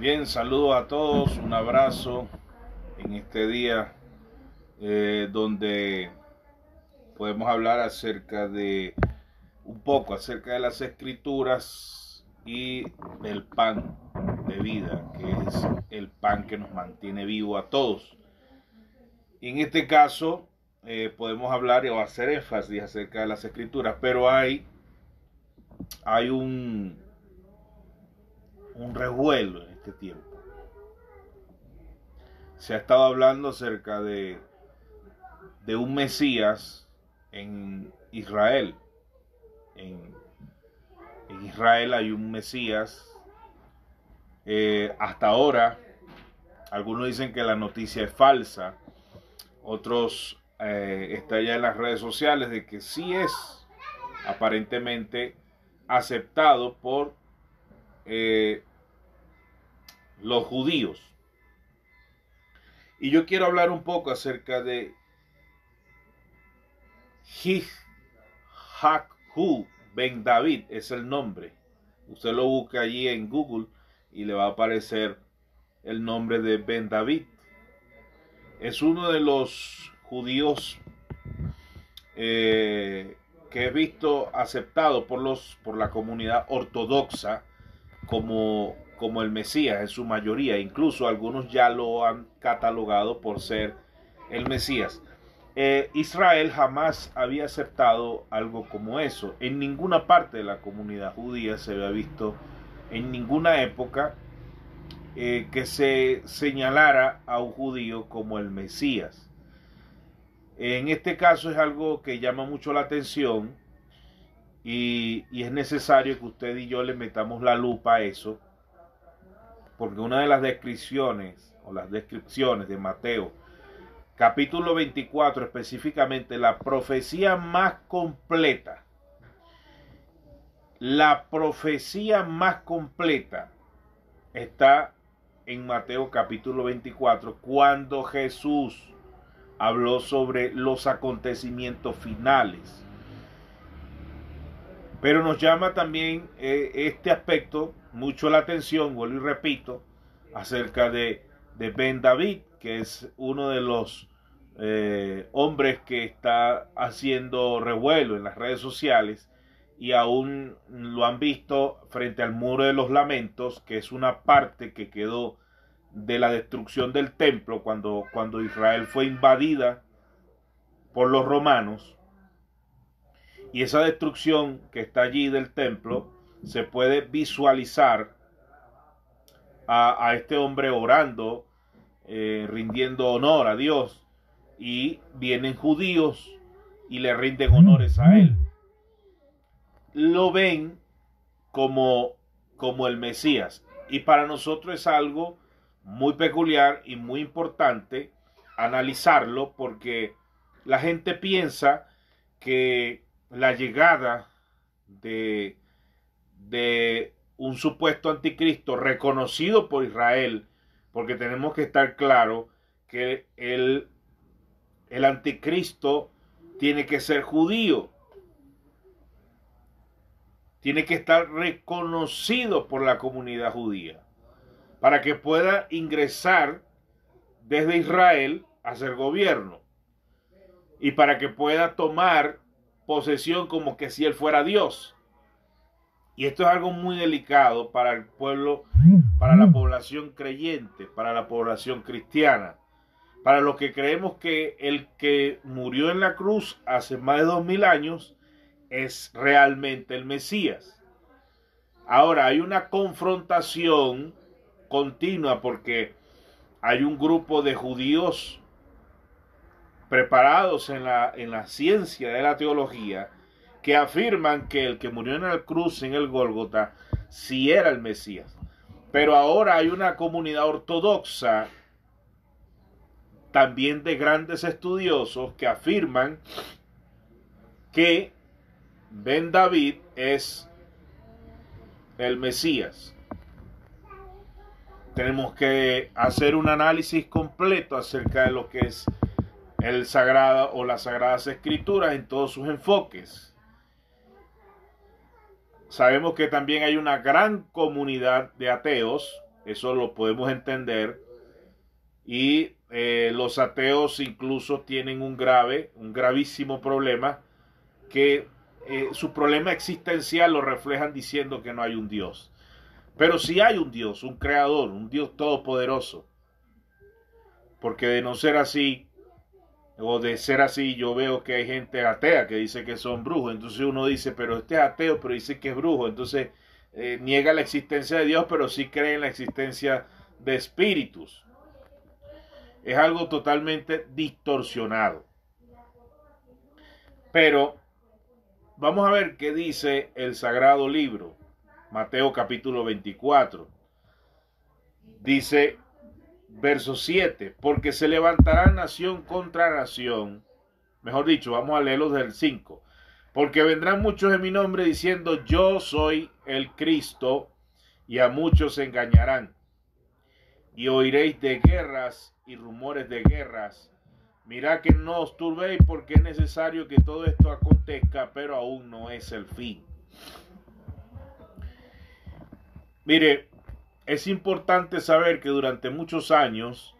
Bien, saludos a todos, un abrazo en este día donde podemos hablar un poco acerca de las escrituras y del pan de vida, que es el pan que nos mantiene vivo a todos. Y en este caso podemos hablar o hacer énfasis acerca de las escrituras, pero hay un revuelo en este tiempo. Se ha estado hablando acerca de un Mesías en Israel. En Israel hay un Mesías. Hasta ahora, algunos dicen que la noticia es falsa. Otros están ya en las redes sociales de que sí es aparentemente aceptado por los judíos. Y yo quiero hablar un poco acerca de Yishak-Hu ben David, es el nombre. Usted lo busca allí en Google y le va a aparecer el nombre de Ben David. Es uno de los judíos que he visto aceptado por la comunidad ortodoxa como el Mesías en su mayoría. Incluso algunos ya lo han catalogado por ser el Mesías. Israel jamás había aceptado algo como eso. En ninguna parte de la comunidad judía se había visto en ninguna época que se señalara a un judío como el Mesías. En este caso es algo que llama mucho la atención y es necesario que usted y yo le metamos la lupa a eso, porque una de las descripciones de Mateo capítulo 24, específicamente la profecía más completa está en Mateo capítulo 24, cuando Jesús habló sobre los acontecimientos finales. Pero nos llama también este aspecto mucho la atención, vuelvo y repito, acerca de Ben David, que es uno de los hombres que está haciendo revuelo en las redes sociales y aún lo han visto frente al muro de los lamentos, que es una parte que quedó de la destrucción del templo cuando Israel fue invadida por los romanos. Y esa destrucción que está allí del templo se puede visualizar a este hombre orando, rindiendo honor a Dios, y vienen judíos y le rinden honores a él. Lo ven como el Mesías, y para nosotros es algo muy peculiar y muy importante analizarlo, porque la gente piensa que la llegada de un supuesto anticristo reconocido por Israel, porque tenemos que estar claro que el anticristo tiene que ser judío, tiene que estar reconocido por la comunidad judía para que pueda ingresar desde Israel a ser gobierno y para que pueda tomar posesión como que si él fuera Dios. Y esto es algo muy delicado para el pueblo, para la población creyente, para la población cristiana, para los que creemos que el que murió en la cruz hace más de 2000 años es realmente el Mesías. Ahora hay una confrontación continua porque hay un grupo de judíos preparados en la ciencia de la teología que afirman que el que murió en la cruz en el Gólgota sí era el Mesías. Pero ahora hay una comunidad ortodoxa, también de grandes estudiosos, que afirman que Ben David es el Mesías. Tenemos que hacer un análisis completo acerca de lo que es el sagrado o las sagradas escrituras en todos sus enfoques. Sabemos que también hay una gran comunidad de ateos eso lo podemos entender. Y los ateos incluso tienen un gravísimo problema, que su problema existencial lo reflejan diciendo que no hay un Dios. Pero sí hay un Dios, un creador, un Dios todopoderoso. Porque de no ser así, o de ser así, yo veo que hay gente atea que dice que son brujos. Entonces uno dice, pero este es ateo, pero dice que es brujo. Entonces niega la existencia de Dios, pero sí cree en la existencia de espíritus. Es algo totalmente distorsionado. Pero vamos a ver qué dice el Sagrado Libro. Mateo capítulo 24. Dice, verso 7, porque se levantará nación contra nación. Mejor dicho, vamos a leerlo desde el 5. Porque vendrán muchos en mi nombre diciendo, yo soy el Cristo, y a muchos se engañarán. Y oiréis de guerras y rumores de guerras. Mirad que no os turbéis, porque es necesario que todo esto acontezca, pero aún no es el fin. Mire, es importante saber que durante muchos años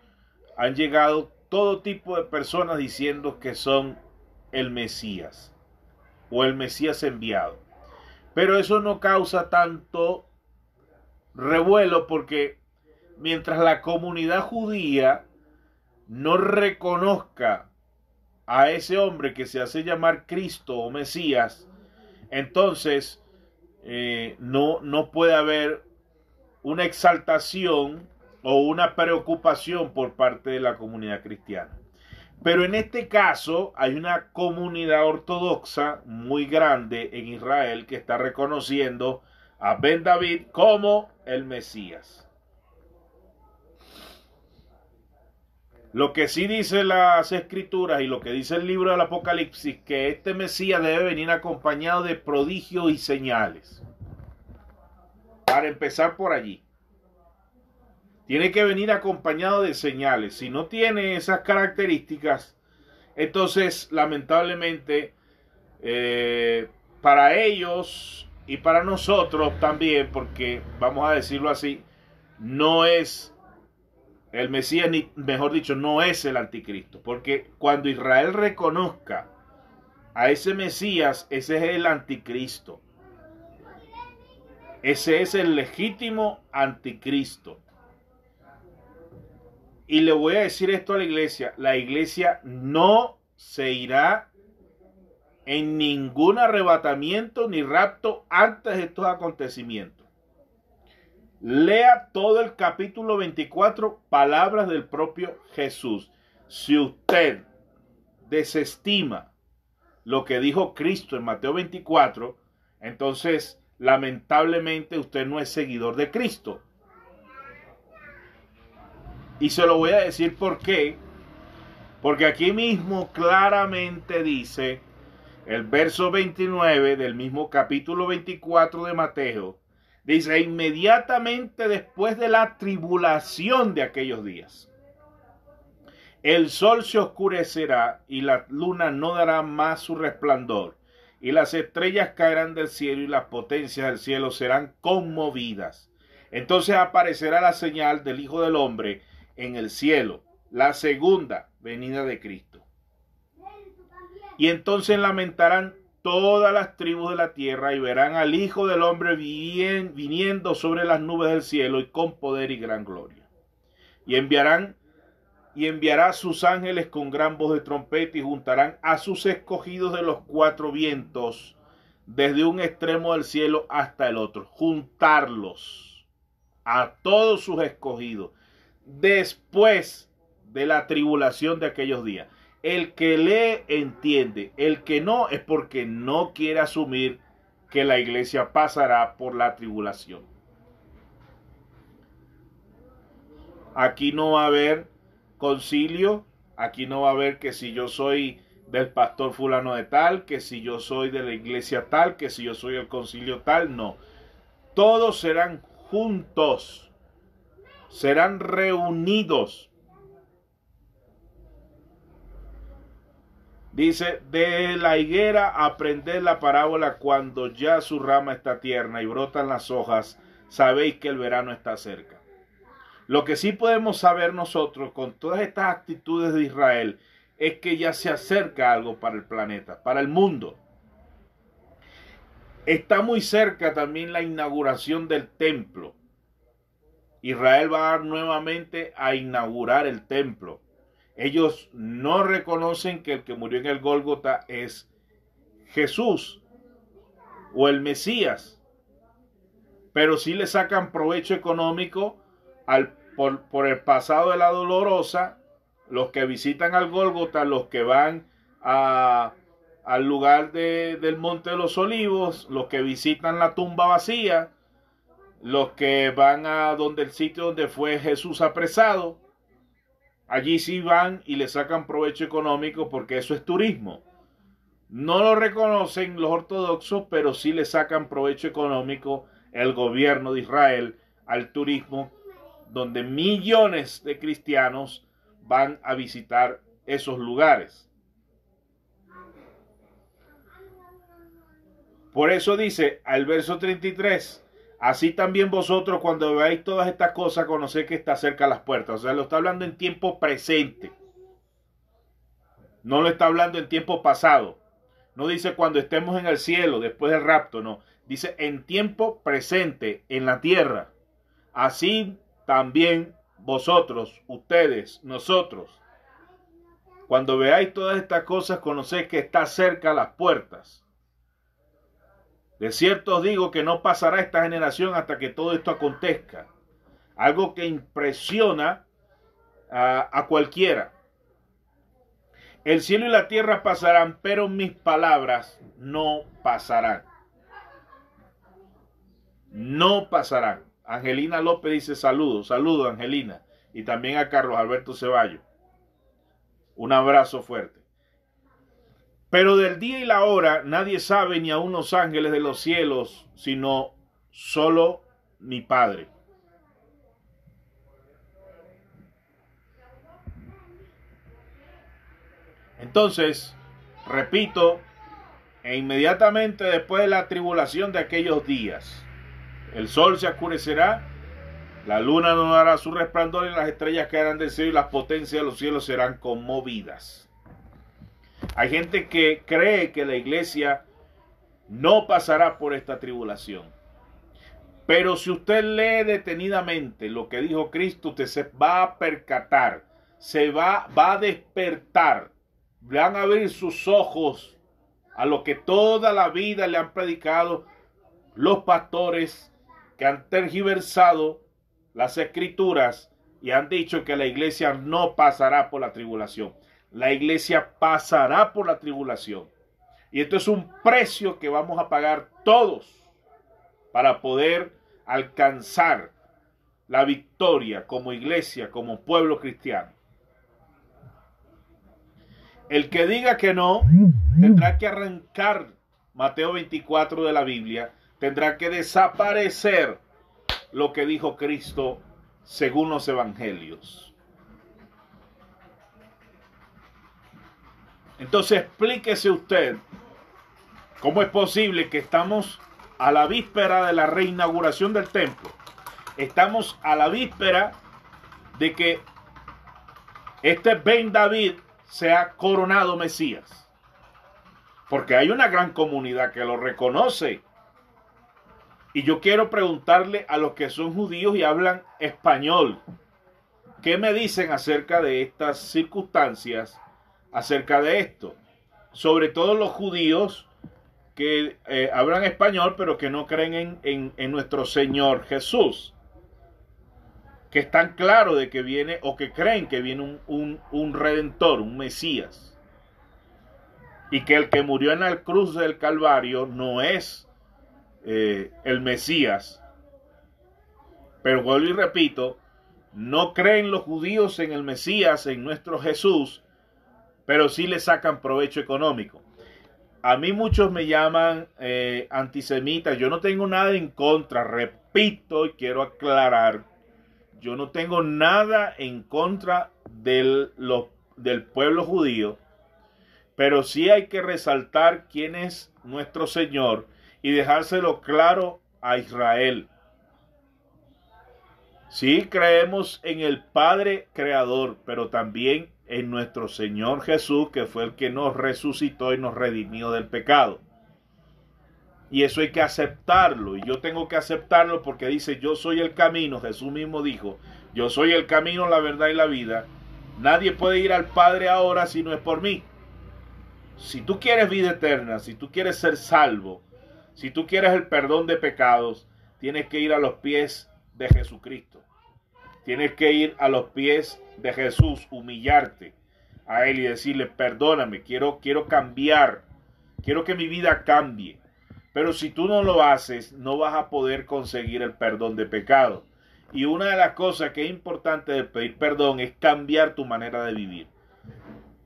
han llegado todo tipo de personas diciendo que son el Mesías o el Mesías enviado. Pero eso no causa tanto revuelo, porque mientras la comunidad judía no reconozca a ese hombre que se hace llamar Cristo o Mesías, entonces no puede haber una exaltación o una preocupación por parte de la comunidad cristiana. Pero en este caso hay una comunidad ortodoxa muy grande en Israel que está reconociendo a Ben David como el Mesías. Lo que sí dice las Escrituras y lo que dice el libro del Apocalipsis, que este Mesías debe venir acompañado de prodigios y señales. Para empezar por allí. Tiene que venir acompañado de señales. Si no tiene esas características, entonces lamentablemente para ellos y para nosotros también, porque vamos a decirlo así, no es el Mesías, ni mejor dicho, no es el anticristo. Porque cuando Israel reconozca a ese Mesías, ese es el anticristo. Ese es el legítimo anticristo. Y le voy a decir esto a la iglesia no se irá en ningún arrebatamiento ni rapto antes de estos acontecimientos. Lea todo el capítulo 24, palabras del propio Jesús. Si usted desestima lo que dijo Cristo en Mateo 24, entonces lamentablemente usted no es seguidor de Cristo. Y se lo voy a decir por qué. Porque aquí mismo claramente dice el verso 29 del mismo capítulo 24 de Mateo. Dice, inmediatamente después de la tribulación de aquellos días, el sol se oscurecerá y la luna no dará más su resplandor. Y las estrellas caerán del cielo y las potencias del cielo serán conmovidas. Entonces aparecerá la señal del Hijo del Hombre en el cielo, la segunda venida de Cristo. Y entonces lamentarán todas las tribus de la tierra y verán al Hijo del Hombre viniendo sobre las nubes del cielo y con poder y gran gloria. Y enviará a sus ángeles con gran voz de trompeta y juntarán a sus escogidos de los cuatro vientos desde un extremo del cielo hasta el otro. Juntarlos a todos sus escogidos después de la tribulación de aquellos días. El que lee entiende, el que no es porque no quiere asumir que la iglesia pasará por la tribulación. Aquí no va a haber concilio, aquí no va a haber que si yo soy del pastor fulano de tal, que si yo soy de la iglesia tal, que si yo soy del concilio tal, no. Todos serán juntos, serán reunidos. Dice, de la higuera aprended la parábola cuando ya su rama está tierna y brotan las hojas, sabéis que el verano está cerca. Lo que sí podemos saber nosotros con todas estas actitudes de Israel es que ya se acerca algo para el planeta, para el mundo. Está muy cerca también la inauguración del templo. Israel va nuevamente a inaugurar el templo. Ellos no reconocen que el que murió en el Gólgota es Jesús o el Mesías, pero sí le sacan provecho económico por el pasado de la Dolorosa, los que visitan al Gólgota, los que van al lugar del Monte de los Olivos, los que visitan la tumba vacía, los que van a donde el sitio donde fue Jesús apresado. Allí sí van y le sacan provecho económico porque eso es turismo. No lo reconocen los ortodoxos, pero sí le sacan provecho económico el gobierno de Israel al turismo, donde millones de cristianos van a visitar esos lugares. Por eso dice al verso 33, así también vosotros cuando veáis todas estas cosas, conoced que está cerca las puertas. O sea, lo está hablando en tiempo presente. No lo está hablando en tiempo pasado. No dice cuando estemos en el cielo, después del rapto, no. Dice en tiempo presente, en la tierra. Así también vosotros, ustedes, nosotros. Cuando veáis todas estas cosas, conoced que está cerca las puertas. De cierto os digo que no pasará esta generación hasta que todo esto acontezca. Algo que impresiona a cualquiera. El cielo y la tierra pasarán, pero mis palabras no pasarán. No pasarán. Angelina López dice saludos, saludos Angelina. Y también a Carlos Alberto Ceballos. Un abrazo fuerte. Pero del día y la hora nadie sabe, ni aun los ángeles de los cielos, sino solo mi Padre. Entonces, repito, e inmediatamente después de la tribulación de aquellos días, el sol se oscurecerá, la luna no dará su resplandor y las estrellas caerán del cielo y las potencias de los cielos serán conmovidas. Hay gente que cree que la iglesia no pasará por esta tribulación. Pero si usted lee detenidamente lo que dijo Cristo, usted se va a percatar, va a despertar, van a abrir sus ojos a lo que toda la vida le han predicado los pastores que han tergiversado las escrituras y han dicho que la iglesia no pasará por la tribulación. La iglesia pasará por la tribulación. Y esto es un precio que vamos a pagar todos para poder alcanzar la victoria como iglesia, como pueblo cristiano. El que diga que no, tendrá que arrancar Mateo 24 de la Biblia, tendrá que desaparecer lo que dijo Cristo según los evangelios. Entonces explíquese usted cómo es posible que estamos a la víspera de la reinauguración del templo. Estamos a la víspera de que este Ben David sea coronado Mesías. Porque hay una gran comunidad que lo reconoce. Y yo quiero preguntarle a los que son judíos y hablan español, ¿qué me dicen acerca de estas circunstancias? Acerca de esto, sobre todo los judíos que hablan español pero que no creen en nuestro Señor Jesús, que están claros de que viene o que creen que viene un redentor, un Mesías, y que el que murió en la cruz del Calvario no es el Mesías. Pero vuelvo y repito, no creen los judíos en el Mesías, en nuestro Jesús, pero sí le sacan provecho económico. A mí muchos me llaman antisemita. Yo no tengo nada en contra, repito y quiero aclarar, yo no tengo nada en contra del pueblo judío, pero sí hay que resaltar quién es nuestro Señor y dejárselo claro a Israel. Sí creemos en el Padre Creador, pero también en nuestro Señor Jesús, que fue el que nos resucitó y nos redimió del pecado. Y eso hay que aceptarlo. Y yo tengo que aceptarlo porque dice, yo soy el camino. Jesús mismo dijo, yo soy el camino, la verdad y la vida. Nadie puede ir al Padre ahora si no es por mí. Si tú quieres vida eterna, si tú quieres ser salvo, si tú quieres el perdón de pecados, tienes que ir a los pies de Jesucristo. Tienes que ir a los pies de Jesús, humillarte a Él y decirle, perdóname, quiero cambiar, quiero que mi vida cambie. Pero si tú no lo haces, no vas a poder conseguir el perdón de pecado. Y una de las cosas que es importante de pedir perdón es cambiar tu manera de vivir.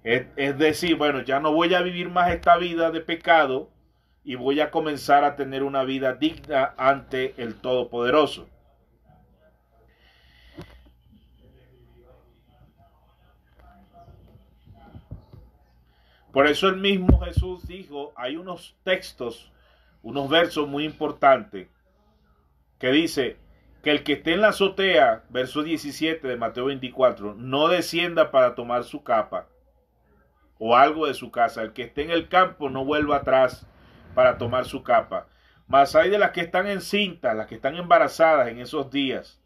Es decir, bueno, ya no voy a vivir más esta vida de pecado y voy a comenzar a tener una vida digna ante el Todopoderoso. Por eso el mismo Jesús dijo, hay unos textos, unos versos muy importantes, que dice que el que esté en la azotea, verso 17 de Mateo 24, no descienda para tomar su capa o algo de su casa. El que esté en el campo no vuelva atrás para tomar su capa. Mas hay de las que están encintas, las que están embarazadas en esos días,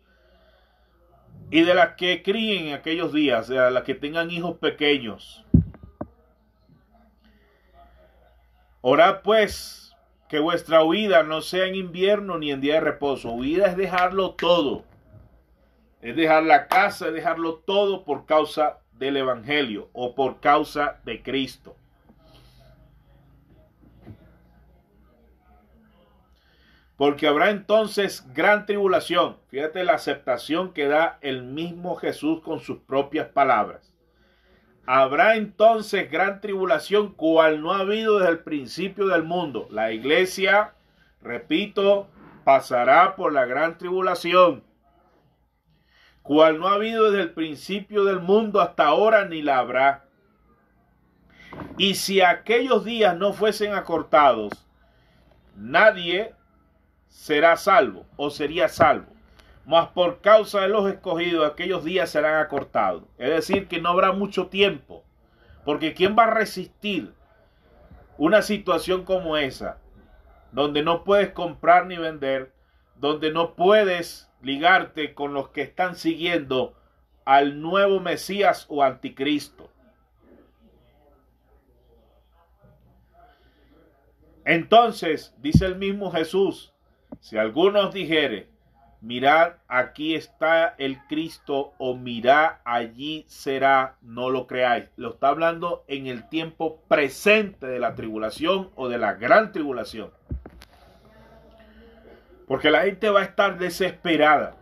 y de las que críen en aquellos días, de las que tengan hijos pequeños. Orad pues que vuestra huida no sea en invierno ni en día de reposo. Huida es dejarlo todo. Es dejar la casa, es dejarlo todo por causa del Evangelio o por causa de Cristo. Porque habrá entonces gran tribulación. Fíjate la aceptación que da el mismo Jesús con sus propias palabras. Habrá entonces gran tribulación, cual no ha habido desde el principio del mundo. La iglesia, repito, pasará por la gran tribulación, cual no ha habido desde el principio del mundo hasta ahora, ni la habrá. Y si aquellos días no fuesen acortados, nadie será salvo o sería salvo. Mas por causa de los escogidos, aquellos días serán acortados. Es decir, que no habrá mucho tiempo. Porque ¿quién va a resistir una situación como esa? Donde no puedes comprar ni vender. Donde no puedes ligarte con los que están siguiendo al nuevo Mesías o anticristo. Entonces, dice el mismo Jesús, si alguno os dijere, mirad, aquí está el Cristo, o mirad, allí será, no lo creáis. Lo está hablando en el tiempo presente de la tribulación o de la gran tribulación. Porque la gente va a estar desesperada,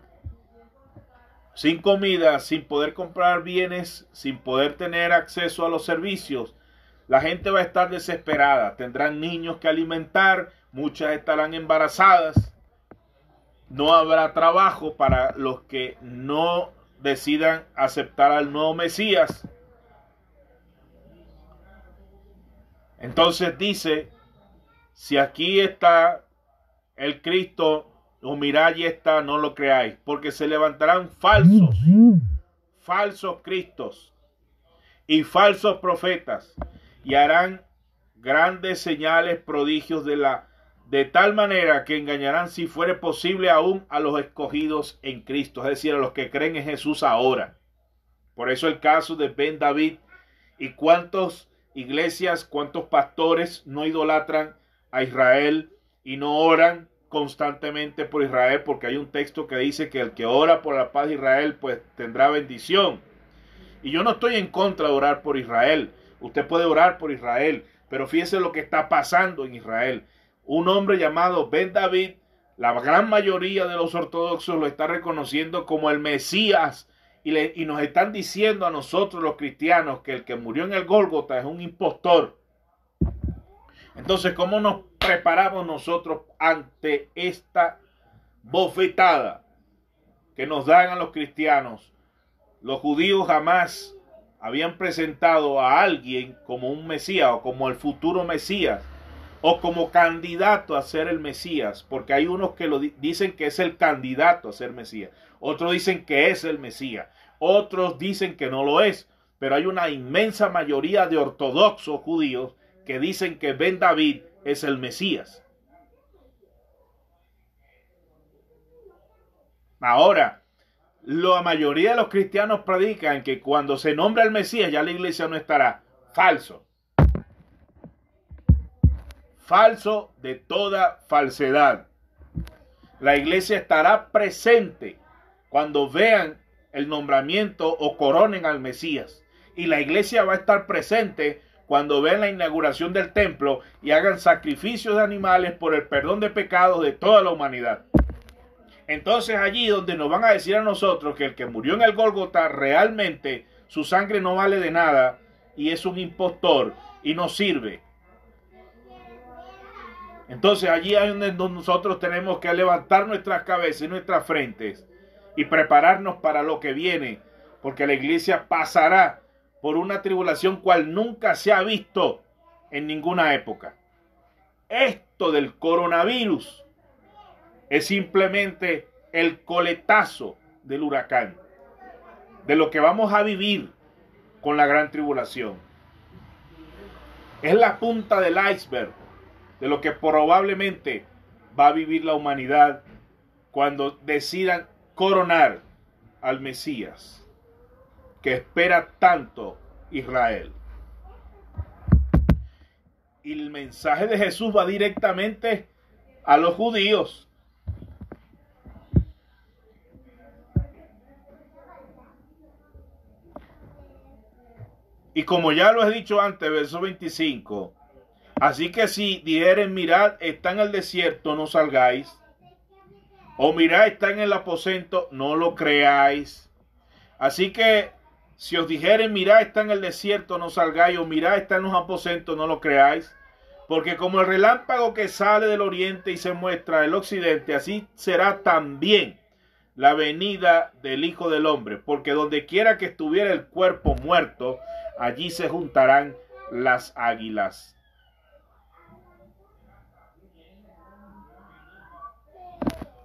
sin comida, sin poder comprar bienes, sin poder tener acceso a los servicios. La gente va a estar desesperada, tendrán niños que alimentar, muchas estarán embarazadas. No habrá trabajo para los que no decidan aceptar al nuevo Mesías. Entonces dice, si aquí está el Cristo, o mirad allí está, no lo creáis, porque se levantarán falsos cristos y falsos profetas, y harán grandes señales, prodigios de tal manera que engañarán, si fuere posible, aún a los escogidos en Cristo, es decir, a los que creen en Jesús ahora. Por eso el caso de Ben David, y cuántas iglesias, cuántos pastores no idolatran a Israel y no oran constantemente por Israel, porque hay un texto que dice que el que ora por la paz de Israel pues tendrá bendición. Y yo no estoy en contra de orar por Israel. Usted puede orar por Israel, pero fíjese lo que está pasando en Israel. Un hombre llamado Ben David, la gran mayoría de los ortodoxos lo está reconociendo como el Mesías, y nos están diciendo a nosotros los cristianos que el que murió en el Gólgota es un impostor. Entonces, ¿cómo nos preparamos nosotros ante esta bofetada que nos dan a los cristianos? Los judíos jamás habían presentado a alguien como un Mesías o como el futuro Mesías. o como candidato a ser el Mesías, porque hay unos que dicen que es el candidato a ser Mesías, otros dicen que es el Mesías, otros dicen que no lo es, pero hay una inmensa mayoría de ortodoxos judíos que dicen que Ben David es el Mesías. Ahora, la mayoría de los cristianos predican que cuando se nombra el Mesías ya la iglesia no estará. Falso. Falso de toda falsedad. La iglesia estará presente cuando vean el nombramiento o coronen al Mesías. Y la iglesia va a estar presente cuando vean la inauguración del templo y hagan sacrificios de animales por el perdón de pecados de toda la humanidad. Entonces allí donde nos van a decir a nosotros que el que murió en el Gólgota realmente su sangre no vale de nada y es un impostor y no sirve. Entonces allí es donde nosotros tenemos que levantar nuestras cabezas y nuestras frentes y prepararnos para lo que viene, porque la iglesia pasará por una tribulación cual nunca se ha visto en ninguna época. Esto del coronavirus es simplemente el coletazo del huracán, de lo que vamos a vivir con la gran tribulación. Es la punta del iceberg de lo que probablemente va a vivir la humanidad cuando decidan coronar al Mesías que espera tanto Israel. Y el mensaje de Jesús va directamente a los judíos. Y como ya lo he dicho antes, verso 25, así que si dijeren, mirad, está en el desierto, no salgáis, o mirad, está en el aposento, no lo creáis. Así que si os dijeren, mirad, está en el desierto, no salgáis, o mirad, está en los aposentos, no lo creáis. Porque como el relámpago que sale del oriente y se muestra del occidente, así será también la venida del Hijo del Hombre. Porque donde quiera que estuviera el cuerpo muerto, allí se juntarán las águilas.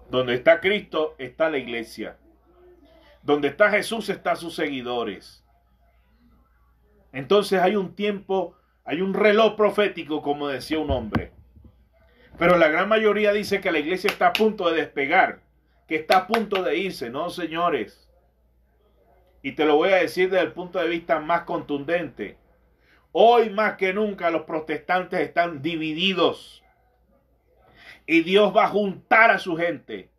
Donde está Cristo, está la iglesia. Donde está Jesús, están sus seguidores. Entonces hay un tiempo, hay un reloj profético, como decía un hombre. Pero la gran mayoría dice que la iglesia está a punto de despegar, que está a punto de irse. No, señores. Y te lo voy a decir desde el punto de vista más contundente. Hoy más que nunca los protestantes están divididos. Y Dios va a juntar a su gente.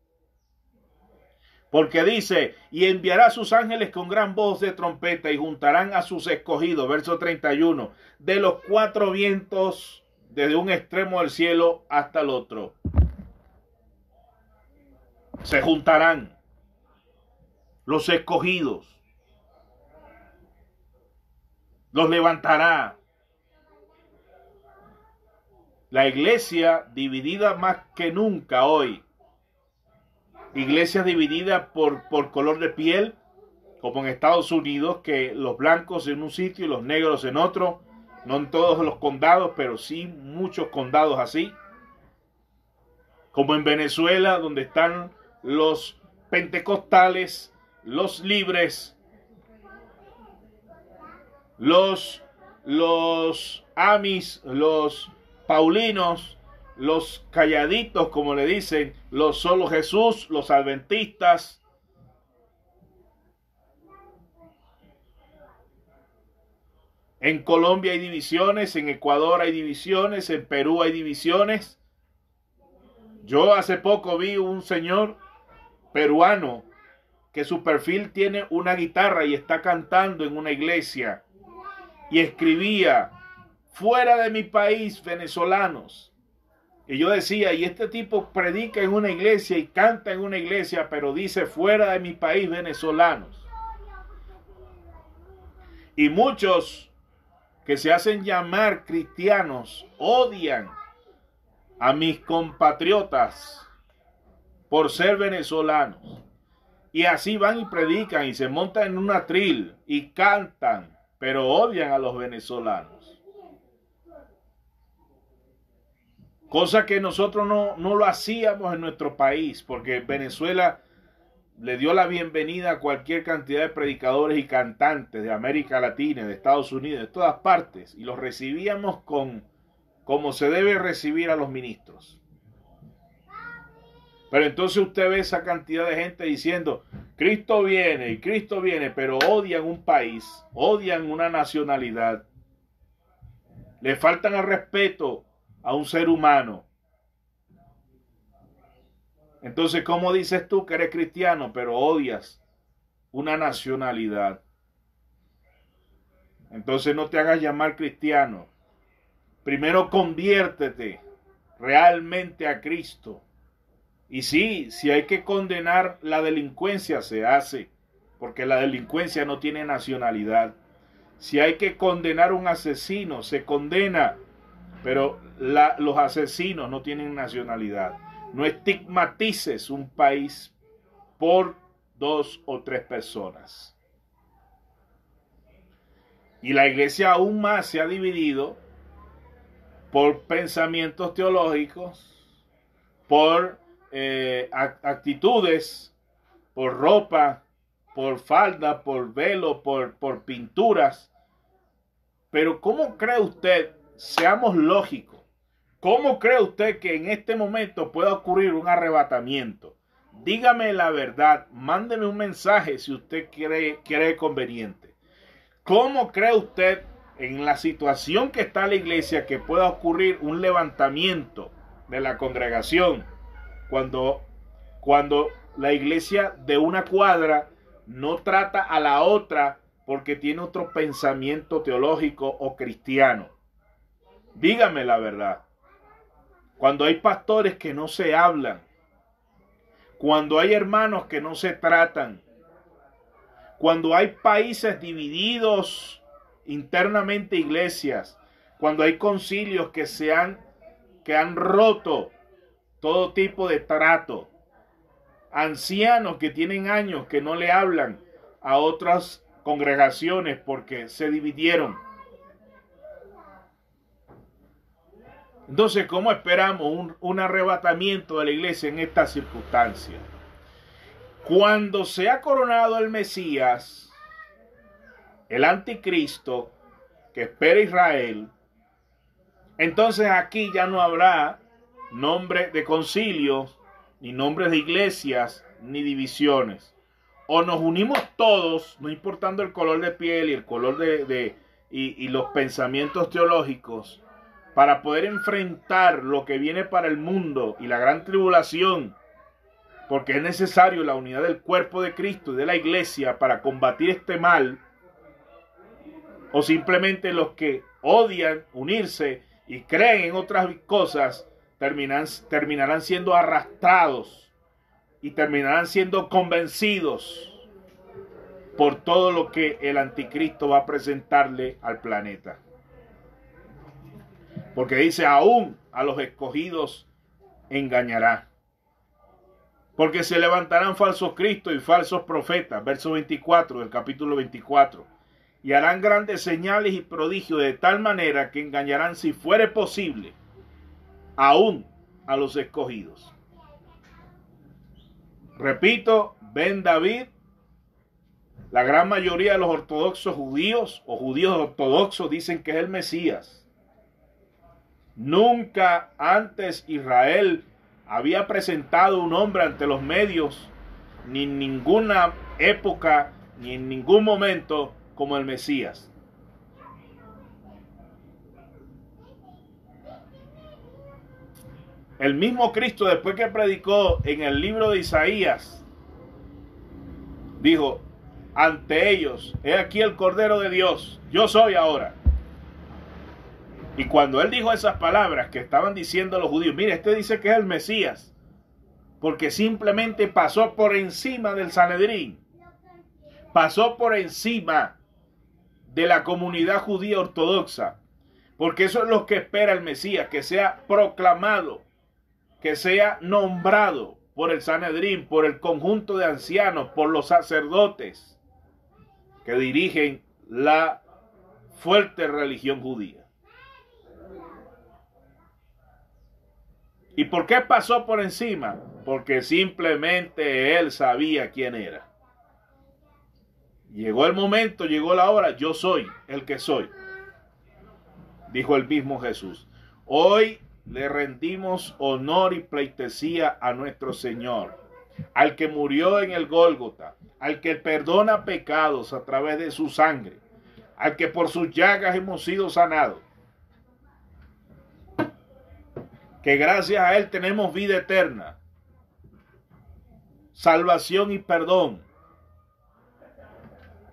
Porque dice, y enviará a sus ángeles con gran voz de trompeta y juntarán a sus escogidos, verso 31, de los cuatro vientos, desde un extremo del cielo hasta el otro. Se juntarán los escogidos. Los levantará. La iglesia dividida más que nunca hoy. Iglesias divididas por color de piel, como en Estados Unidos, que los blancos en un sitio y los negros en otro. No en todos los condados, pero sí muchos condados así. Como en Venezuela, donde están los pentecostales, los libres, los amis, los paulinos, los calladitos, como le dicen, los solo Jesús, los adventistas. En Colombia hay divisiones, en Ecuador hay divisiones, en Perú hay divisiones. Yo hace poco vi un señor peruano que su perfil tiene una guitarra y está cantando en una iglesia y escribía, fuera de mi país, venezolanos. Y yo decía, y este tipo predica en una iglesia y canta en una iglesia, pero dice, fuera de mi país, venezolanos. Y muchos que se hacen llamar cristianos odian a mis compatriotas por ser venezolanos. Y así van y predican y se montan en un atril y cantan, pero odian a los venezolanos. Cosa que nosotros no lo hacíamos en nuestro país, porque Venezuela le dio la bienvenida a cualquier cantidad de predicadores y cantantes de América Latina, de Estados Unidos, de todas partes, y los recibíamos como se debe recibir a los ministros. Pero entonces usted ve esa cantidad de gente diciendo, Cristo viene y Cristo viene, pero odian un país, odian una nacionalidad, le faltan el respeto a un ser humano. Entonces, ¿cómo dices tú que eres cristiano, pero odias una nacionalidad? Entonces no te hagas llamar cristiano. Primero conviértete realmente a Cristo. Y sí, si hay que condenar la delincuencia, se hace, porque la delincuencia no tiene nacionalidad. Si hay que condenar a un asesino, se condena, pero los asesinos no tienen nacionalidad. No estigmatices un país por 2 o 3 personas. Y la iglesia aún más se ha dividido por pensamientos teológicos, por actitudes, por ropa, por falda, por velo, por pinturas. Pero ¿cómo cree usted? Seamos lógicos. ¿Cómo cree usted que en este momento pueda ocurrir un arrebatamiento? Dígame la verdad, mándeme un mensaje si usted cree conveniente. ¿Cómo cree usted en la situación que está la iglesia que pueda ocurrir un levantamiento de la congregación cuando la iglesia de una cuadra no trata a la otra porque tiene otro pensamiento teológico o cristiano? Dígame la verdad. Cuando hay pastores que no se hablan, cuando hay hermanos que no se tratan, cuando hay países divididos internamente, iglesias, cuando hay concilios que han roto todo tipo de trato, ancianos que tienen años que no le hablan a otras congregaciones porque se dividieron. Entonces, ¿cómo esperamos un arrebatamiento de la iglesia en esta circunstancia? Cuando se ha coronado el Mesías, el anticristo que espera Israel, entonces aquí ya no habrá nombre de concilios, ni nombres de iglesias, ni divisiones. O nos unimos todos, no importando el color de piel y el color y los pensamientos teológicos, para poder enfrentar lo que viene para el mundo y la gran tribulación, porque es necesario la unidad del cuerpo de Cristo y de la iglesia para combatir este mal, o simplemente los que odian unirse y creen en otras cosas terminarán siendo arrastrados y terminarán siendo convencidos por todo lo que el anticristo va a presentarle al planeta. Porque dice, aún a los escogidos engañará. Porque se levantarán falsos cristos y falsos profetas, verso 24 del capítulo 24, y harán grandes señales y prodigios de tal manera que engañarán, si fuere posible, aún a los escogidos. Repito, Ben David, la gran mayoría de los ortodoxos judíos o judíos ortodoxos dicen que es el Mesías. Nunca antes Israel había presentado un hombre ante los medios, ni en ninguna época, ni en ningún momento, como el Mesías. El mismo Cristo, después que predicó en el libro de Isaías, dijo, ante ellos, he aquí el Cordero de Dios, yo soy ahora. Y cuando él dijo esas palabras que estaban diciendo los judíos, mire, este dice que es el Mesías, porque simplemente pasó por encima del Sanedrín, pasó por encima de la comunidad judía ortodoxa, porque eso es lo que espera el Mesías, que sea proclamado, que sea nombrado por el Sanedrín, por el conjunto de ancianos, por los sacerdotes que dirigen la fuerte religión judía. ¿Y por qué pasó por encima? Porque simplemente él sabía quién era. Llegó el momento, llegó la hora, yo soy el que soy, dijo el mismo Jesús. Hoy le rendimos honor y pleitesía a nuestro Señor, al que murió en el Gólgota, al que perdona pecados a través de su sangre, al que por sus llagas hemos sido sanados, que gracias a él tenemos vida eterna, salvación y perdón.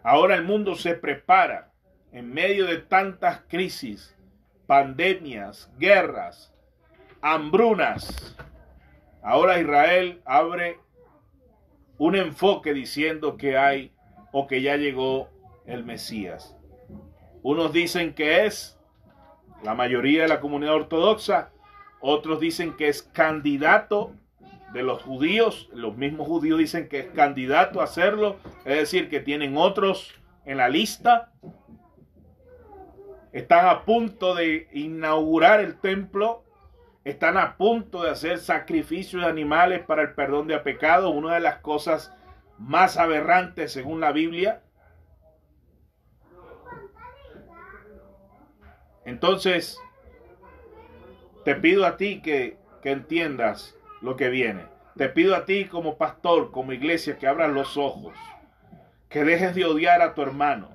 Ahora el mundo se prepara en medio de tantas crisis, pandemias, guerras, hambrunas. Ahora Israel abre un enfoque diciendo que hay o que ya llegó el Mesías. Unos dicen que es la mayoría de la comunidad ortodoxa, otros dicen que es candidato de los judíos, los mismos judíos dicen que es candidato a hacerlo, es decir, que tienen otros en la lista. Están a punto de inaugurar el templo, están a punto de hacer sacrificios de animales para el perdón de pecados, una de las cosas más aberrantes según la Biblia. Entonces, te pido a ti que entiendas lo que viene. Te pido a ti como pastor, como iglesia, que abras los ojos, que dejes de odiar a tu hermano,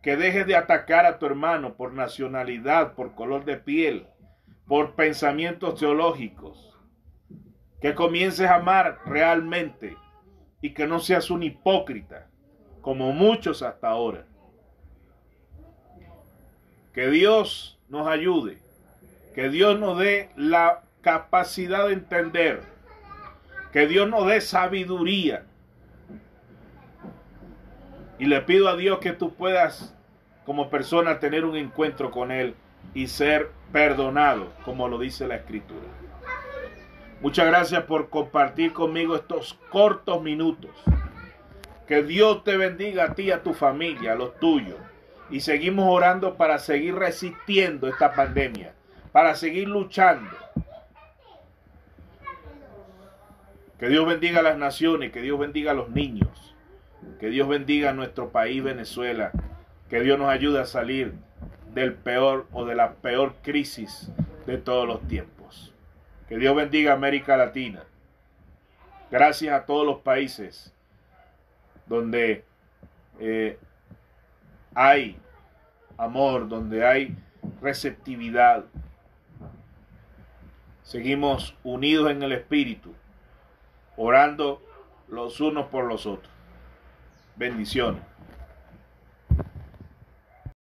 que dejes de atacar a tu hermano por nacionalidad, por color de piel, por pensamientos teológicos, que comiences a amar realmente y que no seas un hipócrita, como muchos hasta ahora. Que Dios nos ayude, que Dios nos dé la capacidad de entender, que Dios nos dé sabiduría. Y le pido a Dios que tú puedas, como persona, tener un encuentro con Él y ser perdonado, como lo dice la Escritura. Muchas gracias por compartir conmigo estos cortos minutos. Que Dios te bendiga a ti y a tu familia, a los tuyos. Y seguimos orando para seguir resistiendo esta pandemia, para seguir luchando. Que Dios bendiga a las naciones, que Dios bendiga a los niños, que Dios bendiga a nuestro país, Venezuela, que Dios nos ayude a salir del peor o de la peor crisis de todos los tiempos. Que Dios bendiga a América Latina. Gracias a todos los países donde hay amor, donde hay receptividad. Seguimos unidos en el Espíritu, orando los unos por los otros. Bendiciones.